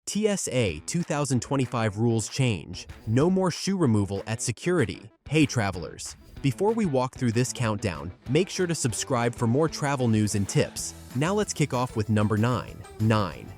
TSA 2025 rules change. No more shoe removal at security. Hey travelers, before we walk through this countdown, make sure to subscribe for more travel news and tips. Now let's kick off with number 9.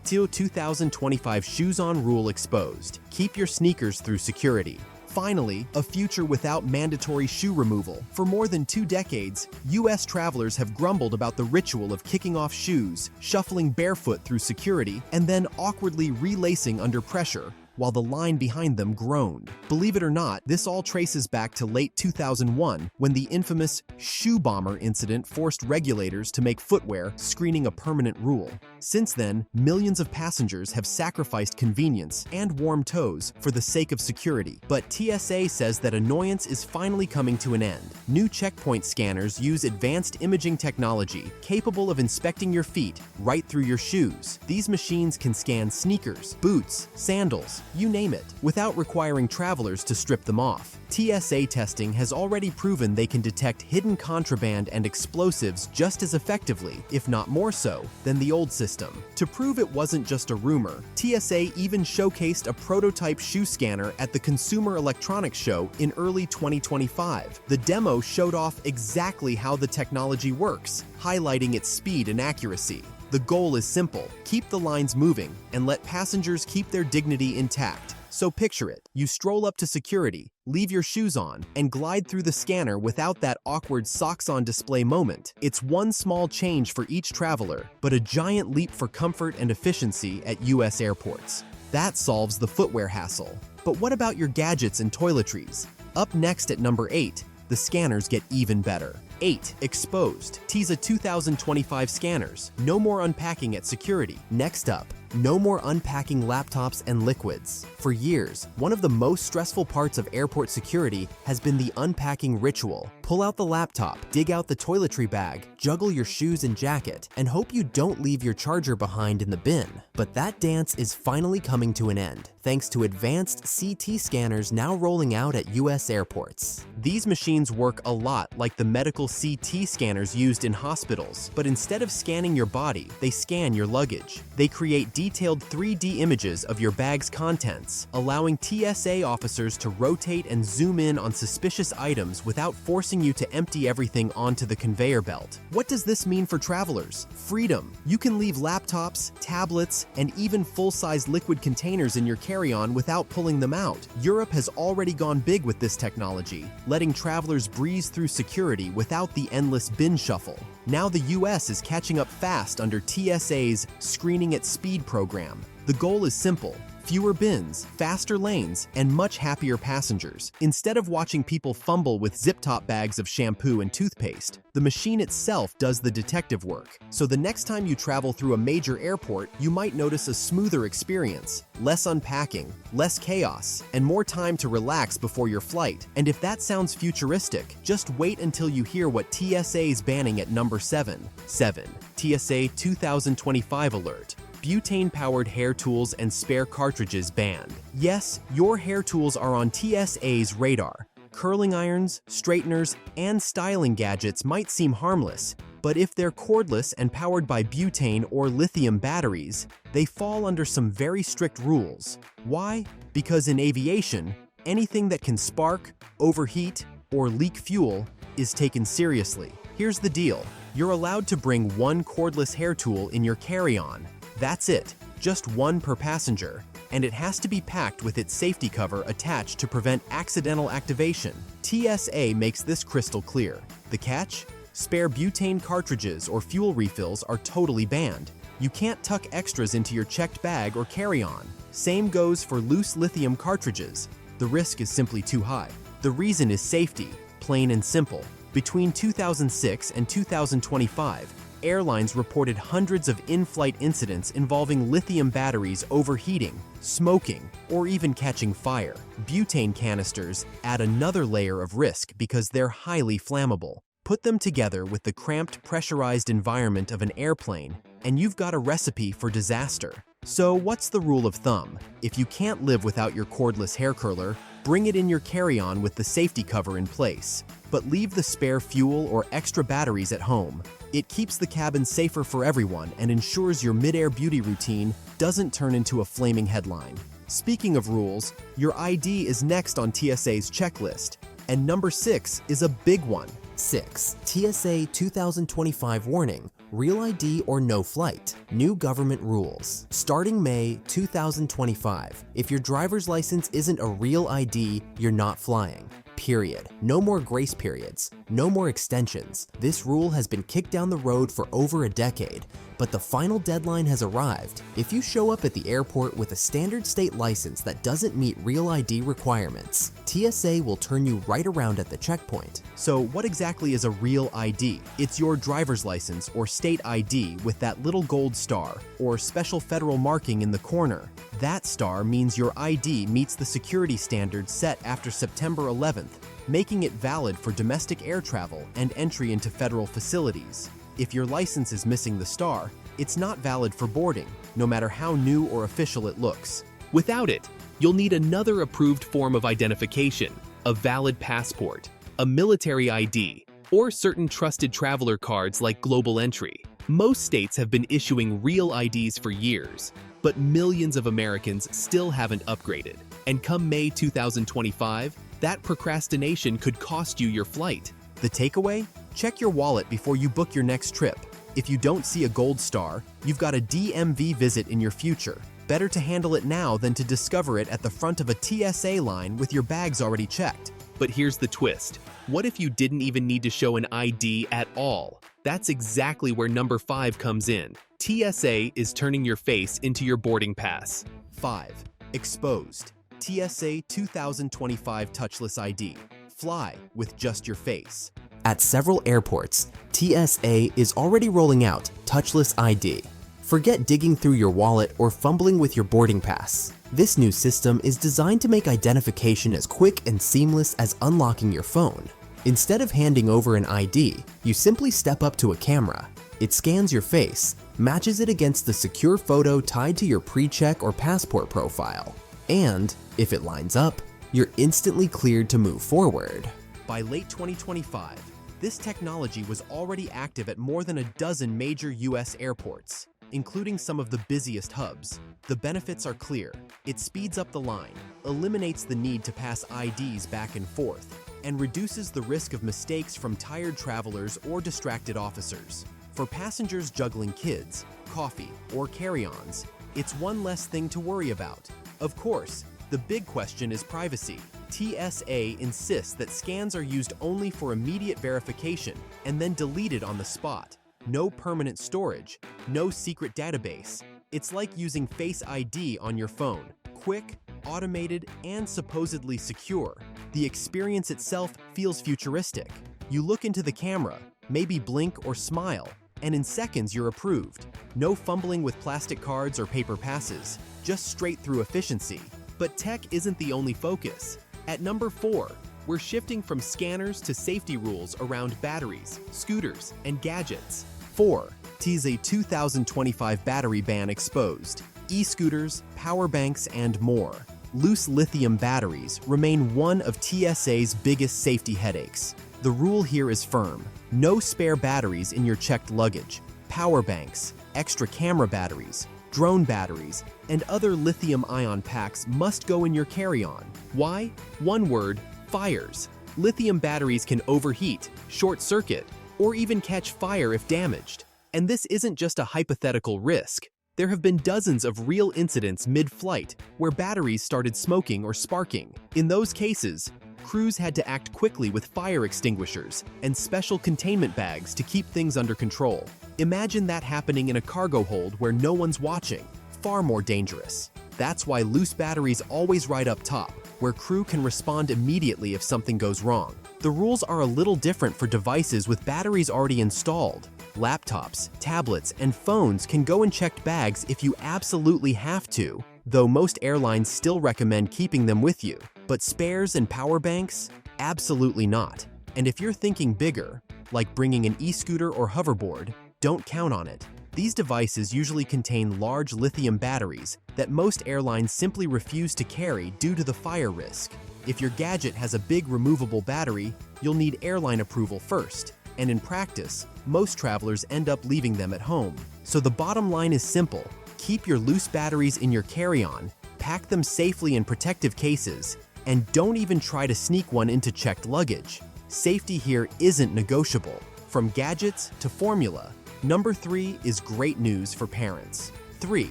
TSA 2025 shoes on rule exposed. Keep your sneakers through security. Finally, a future without mandatory shoe removal. For more than 2 decades, US travelers have grumbled about the ritual of kicking off shoes, shuffling barefoot through security, and then awkwardly relacing under pressure, while the line behind them groaned. Believe it or not, this all traces back to late 2001, when the infamous shoe bomber incident forced regulators to make footwear screening a permanent rule. Since then, millions of passengers have sacrificed convenience and warm toes for the sake of security. But TSA says that annoyance is finally coming to an end. New checkpoint scanners use advanced imaging technology capable of inspecting your feet right through your shoes. These machines can scan sneakers, boots, sandals, you name it, without requiring travelers to strip them off. TSA testing has already proven they can detect hidden contraband and explosives just as effectively, if not more so, than the old system. To prove it wasn't just a rumor, TSA even showcased a prototype shoe scanner at the Consumer Electronics Show in early 2025. The demo showed off exactly how the technology works, highlighting its speed and accuracy. The goal is simple: keep the lines moving and let passengers keep their dignity intact. So picture it. You stroll up to security, leave your shoes on, and glide through the scanner without that awkward socks on display moment. It's one small change for each traveler, but a giant leap for comfort and efficiency at US airports. That solves the footwear hassle. But what about your gadgets and toiletries? Up next at number 8, the scanners get even better. 8. Exposed. TSA 2025 scanners. No more unpacking at security. Next up, no more unpacking laptops and liquids. For years, one of the most stressful parts of airport security has been the unpacking ritual. Pull out the laptop, dig out the toiletry bag, juggle your shoes and jacket, and hope you don't leave your charger behind in the bin. But that dance is finally coming to an end, thanks to advanced CT scanners now rolling out at US airports. These machines work a lot like the medical CT scanners used in hospitals, but instead of scanning your body, they scan your luggage. They create detailed 3D images of your bag's contents, allowing TSA officers to rotate and zoom in on suspicious items without forcing you to empty everything onto the conveyor belt. What does this mean for travelers? Freedom. You can leave laptops, tablets, and even full-size liquid containers in your carry-on without pulling them out. Europe has already gone big with this technology, letting travelers breeze through security without the endless bin shuffle. Now the US is catching up fast under TSA's Screening at Speed program. The goal is simple: fewer bins, faster lanes, and much happier passengers. Instead of watching people fumble with zip-top bags of shampoo and toothpaste, the machine itself does the detective work. So the next time you travel through a major airport, you might notice a smoother experience, less unpacking, less chaos, and more time to relax before your flight. And if that sounds futuristic, just wait until you hear what TSA's banning at number 7. TSA 2025 alert. Butane-powered hair tools and spare cartridges banned. Yes, your hair tools are on TSA's radar. Curling irons, straighteners, and styling gadgets might seem harmless, but if they're cordless and powered by butane or lithium batteries, they fall under some very strict rules. Why? Because in aviation, anything that can spark, overheat, or leak fuel is taken seriously. Here's the deal: you're allowed to bring one cordless hair tool in your carry-on. That's it, just one per passenger, and it has to be packed with its safety cover attached to prevent accidental activation. TSA makes this crystal clear. The catch? Spare butane cartridges or fuel refills are totally banned. You can't tuck extras into your checked bag or carry-on. Same goes for loose lithium cartridges. The risk is simply too high. The reason is safety, plain and simple. Between 2006 and 2025, airlines reported hundreds of in-flight incidents involving lithium batteries overheating, smoking, or even catching fire. Butane canisters add another layer of risk because they're highly flammable. Put them together with the cramped, pressurized environment of an airplane, and you've got a recipe for disaster. So what's the rule of thumb? If you can't live without your cordless hair curler, bring it in your carry-on with the safety cover in place. But leave the spare fuel or extra batteries at home. It keeps the cabin safer for everyone and ensures your mid-air beauty routine doesn't turn into a flaming headline. Speaking of rules, your ID is next on TSA's checklist, and number 6 is a big one. 6. TSA 2025 warning: Real ID or no flight. New government rules. Starting May 2025, if your driver's license isn't a real ID, you're not flying. Period. No more grace periods. No more extensions. This rule has been kicked down the road for over a decade, but the final deadline has arrived. If you show up at the airport with a standard state license that doesn't meet real ID requirements, TSA will turn you right around at the checkpoint. So what exactly is a real ID? It's your driver's license or state ID with that little gold star or special federal marking in the corner. That star means your ID meets the security standards set after September 11th, making it valid for domestic air travel and entry into federal facilities. If your license is missing the star, it's not valid for boarding, no matter how new or official it looks. Without it, you'll need another approved form of identification, a valid passport, a military ID, or certain trusted traveler cards like Global Entry. Most states have been issuing real IDs for years, but millions of Americans still haven't upgraded. And come May 2025, that procrastination could cost you your flight. The takeaway? Check your wallet before you book your next trip. If you don't see a gold star, you've got a DMV visit in your future. Better to handle it now than to discover it at the front of a TSA line with your bags already checked. But here's the twist. What if you didn't even need to show an ID at all? That's exactly where number 5 comes in. TSA is turning your face into your boarding pass. 5. Exposed. TSA 2025 Touchless ID. Fly with just your face. At several airports, TSA is already rolling out Touchless ID. Forget digging through your wallet or fumbling with your boarding pass. This new system is designed to make identification as quick and seamless as unlocking your phone. Instead of handing over an ID, you simply step up to a camera. It scans your face, matches it against the secure photo tied to your pre-check or passport profile, and, if it lines up, you're instantly cleared to move forward. By late 2025, this technology was already active at more than a dozen major US airports, including some of the busiest hubs. The benefits are clear. It speeds up the line, eliminates the need to pass IDs back and forth, and reduces the risk of mistakes from tired travelers or distracted officers. For passengers juggling kids, coffee, or carry-ons, it's one less thing to worry about. Of course, the big question is privacy. TSA insists that scans are used only for immediate verification and then deleted on the spot. No permanent storage, no secret database. It's like using Face ID on your phone. Quick, automated, and supposedly secure. The experience itself feels futuristic. You look into the camera, maybe blink or smile, and in seconds you're approved. No fumbling with plastic cards or paper passes, just straight through efficiency. But tech isn't the only focus. At number 4, we're shifting from scanners to safety rules around batteries, scooters, and gadgets. 4. TSA 2025 battery ban exposed. E-scooters, power banks, and more. Loose lithium batteries remain one of TSA's biggest safety headaches. The rule here is firm. No spare batteries in your checked luggage. Power banks, extra camera batteries, drone batteries, and other lithium-ion packs must go in your carry-on. Why? One word: fires. Lithium batteries can overheat, short-circuit, or even catch fire if damaged. And this isn't just a hypothetical risk. There have been dozens of real incidents mid-flight where batteries started smoking or sparking. In those cases, crews had to act quickly with fire extinguishers and special containment bags to keep things under control. Imagine that happening in a cargo hold where no one's watching. Far more dangerous. That's why loose batteries always ride up top, where crew can respond immediately if something goes wrong. The rules are a little different for devices with batteries already installed. Laptops, tablets, and phones can go in checked bags if you absolutely have to, though most airlines still recommend keeping them with you. But spares and power banks? Absolutely not. And if you're thinking bigger, like bringing an e-scooter or hoverboard, don't count on it. These devices usually contain large lithium batteries that most airlines simply refuse to carry due to the fire risk. If your gadget has a big removable battery, you'll need airline approval first. and in practice, most travelers end up leaving them at home. So the bottom line is simple: keep your loose batteries in your carry-on, pack them safely in protective cases, and don't even try to sneak one into checked luggage. Safety here isn't negotiable. From gadgets to formula. Number 3 is great news for parents. 3.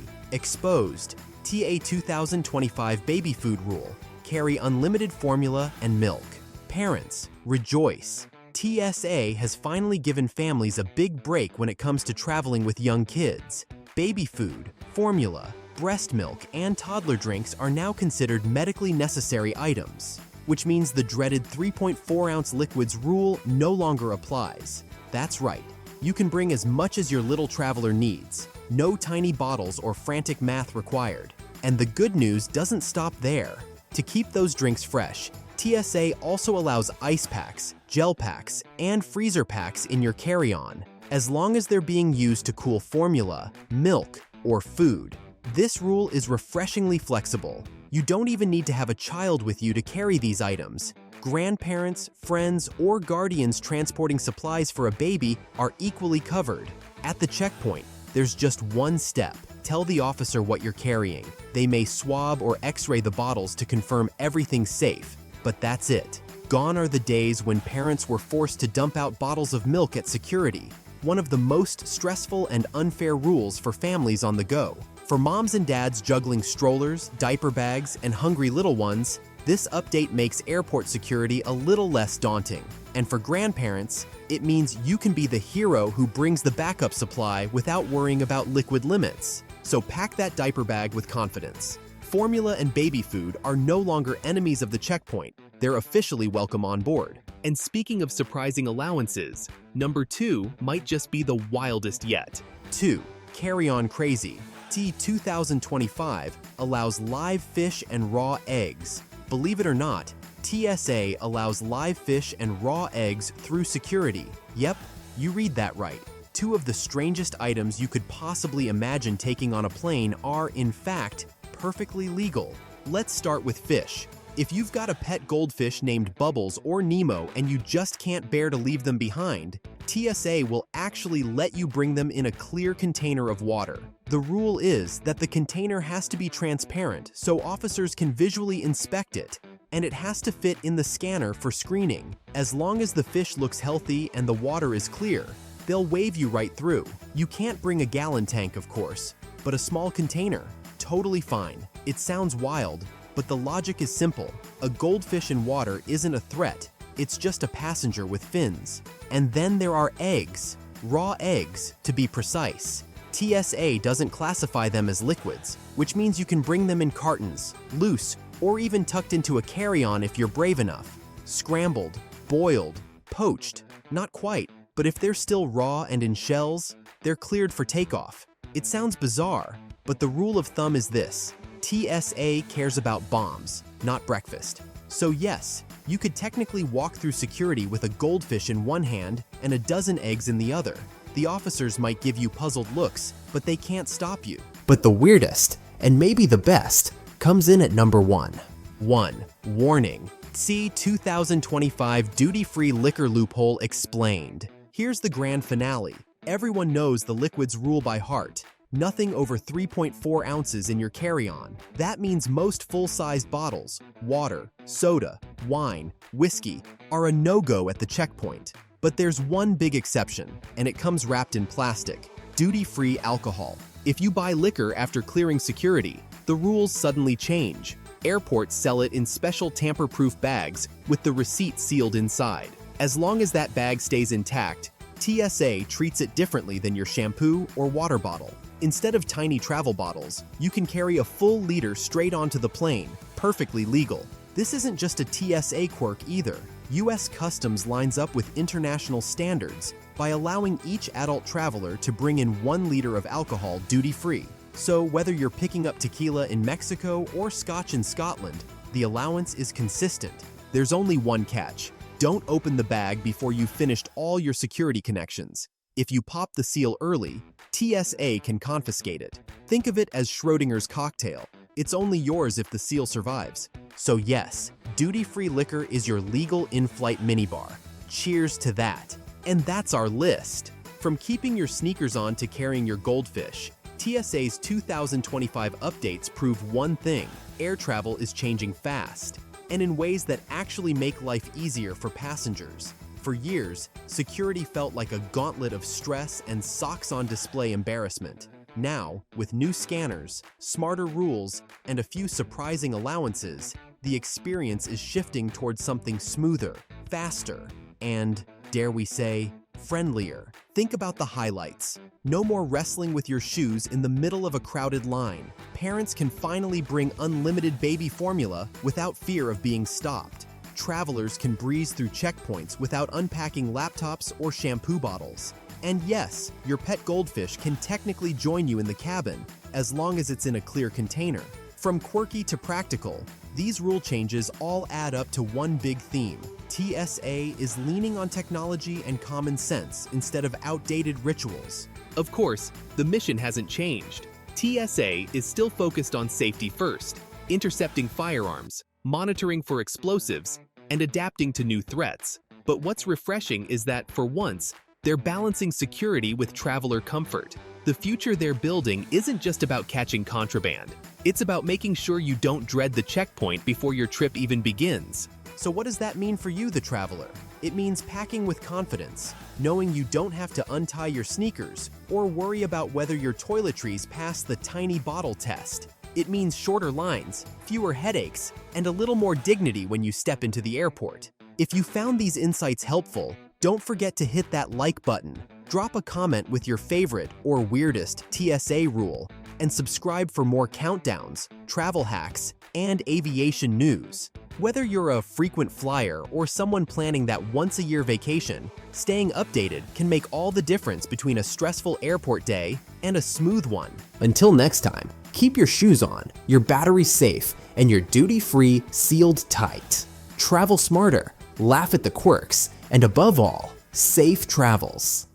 Exposed. TA 2025 baby food rule. Carry unlimited formula and milk. Parents, rejoice. TSA has finally given families a big break when it comes to traveling with young kids. Baby food, formula, breast milk, and toddler drinks are now considered medically necessary items, which means the dreaded 3.4-ounce liquids rule no longer applies. That's right, you can bring as much as your little traveler needs. No tiny bottles or frantic math required. And the good news doesn't stop there. To keep those drinks fresh, TSA also allows ice packs, gel packs, and freezer packs in your carry-on, as long as they're being used to cool formula, milk, or food. This rule is refreshingly flexible. You don't even need to have a child with you to carry these items. Grandparents, friends, or guardians transporting supplies for a baby are equally covered. At the checkpoint, there's just one step. Tell the officer what you're carrying. They may swab or x-ray the bottles to confirm everything's safe, but that's it. Gone are the days when parents were forced to dump out bottles of milk at security, one of the most stressful and unfair rules for families on the go. For moms and dads juggling strollers, diaper bags, and hungry little ones, this update makes airport security a little less daunting. And for grandparents, it means you can be the hero who brings the backup supply without worrying about liquid limits. So pack that diaper bag with confidence. Formula and baby food are no longer enemies of the checkpoint. They're officially welcome on board. And speaking of surprising allowances, number 2 might just be the wildest yet. 2. Carry-on crazy. T 2025 allows live fish and raw eggs. Believe it or not, TSA allows live fish and raw eggs through security. Yep, you read that right. 2 of the strangest items you could possibly imagine taking on a plane are, in fact, perfectly legal. Let's start with fish. If you've got a pet goldfish named Bubbles or Nemo and you just can't bear to leave them behind, TSA will actually let you bring them in a clear container of water. The rule is that the container has to be transparent so officers can visually inspect it, and it has to fit in the scanner for screening. As long as the fish looks healthy and the water is clear, they'll wave you right through. You can't bring a gallon tank, of course, but a small container, totally fine. It sounds wild, but the logic is simple. A goldfish in water isn't a threat, it's just a passenger with fins. And then there are eggs, raw eggs to be precise. TSA doesn't classify them as liquids, which means you can bring them in cartons, loose, or even tucked into a carry-on if you're brave enough. Scrambled, boiled, poached, not quite, but if they're still raw and in shells, they're cleared for takeoff. It sounds bizarre, but the rule of thumb is this: TSA cares about bombs, not breakfast. So yes, you could technically walk through security with a goldfish in one hand and a dozen eggs in the other. The officers might give you puzzled looks, but they can't stop you. But the weirdest, and maybe the best, comes in at number 1. 1. Warning. See 2025 duty-free liquor loophole explained. Here's the grand finale. Everyone knows the liquids rule by heart. Nothing over 3.4 ounces in your carry-on. That means most full-sized bottles, water, soda, wine, whiskey, are a no-go at the checkpoint. But there's one big exception, and it comes wrapped in plastic: duty-free alcohol. If you buy liquor after clearing security, the rules suddenly change. Airports sell it in special tamper-proof bags with the receipt sealed inside. As long as that bag stays intact, TSA treats it differently than your shampoo or water bottle. Instead of tiny travel bottles, you can carry a full liter straight onto the plane, perfectly legal. This isn't just a TSA quirk either. US Customs lines up with international standards by allowing each adult traveler to bring in 1 liter of alcohol duty-free. So whether you're picking up tequila in Mexico or scotch in Scotland, the allowance is consistent. There's only one catch: don't open the bag before you've finished all your security connections. If you pop the seal early, TSA can confiscate it. Think of it as Schrodinger's cocktail. It's only yours if the seal survives. So yes, duty-free liquor is your legal in-flight minibar. Cheers to that. And that's our list. From keeping your sneakers on to carrying your goldfish, TSA's 2025 updates prove one thing: air travel is changing fast, and in ways that actually make life easier for passengers. For years, security felt like a gauntlet of stress and socks-on-display embarrassment. Now, with new scanners, smarter rules, and a few surprising allowances, the experience is shifting towards something smoother, faster, and, dare we say, friendlier. Think about the highlights. No more wrestling with your shoes in the middle of a crowded line. Parents can finally bring unlimited baby formula without fear of being stopped. Travelers can breeze through checkpoints without unpacking laptops or shampoo bottles. And yes, your pet goldfish can technically join you in the cabin, as long as it's in a clear container. From quirky to practical, these rule changes all add up to one big theme. TSA is leaning on technology and common sense instead of outdated rituals. Of course, the mission hasn't changed. TSA is still focused on safety first, intercepting firearms, monitoring for explosives, and adapting to new threats. But what's refreshing is that, for once, they're balancing security with traveler comfort. The future they're building isn't just about catching contraband. It's about making sure you don't dread the checkpoint before your trip even begins. So what does that mean for you, the traveler? It means packing with confidence, knowing you don't have to untie your sneakers or worry about whether your toiletries pass the tiny bottle test. It means shorter lines, fewer headaches, and a little more dignity when you step into the airport. If you found these insights helpful, don't forget to hit that like button, drop a comment with your favorite or weirdest TSA rule, and subscribe for more countdowns, travel hacks, and aviation news. Whether you're a frequent flyer or someone planning that once-a-year vacation, staying updated can make all the difference between a stressful airport day and a smooth one. Until next time, keep your shoes on, your batteries safe, and your duty-free sealed tight. Travel smarter, laugh at the quirks, and above all, safe travels.